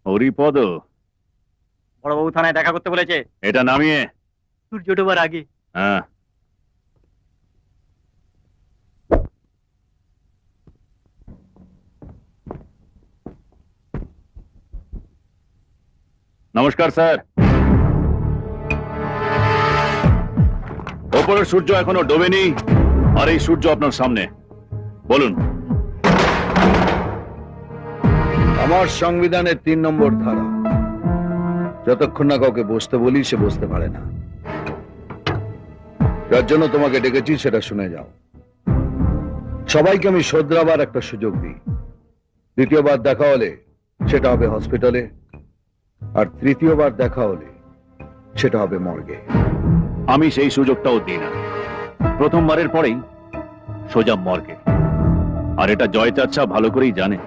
হরিপদ, বড়বাবু থানায় দেখা করতে বলেছে। এটা নামিয়ে। সূর্য ডোবার আগে। হ্যাঁ। নমস্কার স্যার। ওপরের সূর্য এখনো ডোবেনি, আর এই সূর্য আপনার সামনে। বলুন। আমার সংবিধানের 3 নম্বর ধারা, যতক্ষণ না কাউকে বসতে বলি সে বসতে পারে না। যার জন্য তোমাকে ডেকেছি সেটা শুনে যাও। সবাইকে আমি শোধরাবার একটা সুযোগ দিই। দ্বিতীয়বার দেখা হলে সেটা হবে হসপিটালে, আর তৃতীয়বার দেখা হলে সেটা হবে মর্গে। আমি সেই সুযোগটাও দিই না। প্রথমবারের পরেই সোজা মর্গে। আর এটা জয় চাচ্ছা ভালো করেই জানে।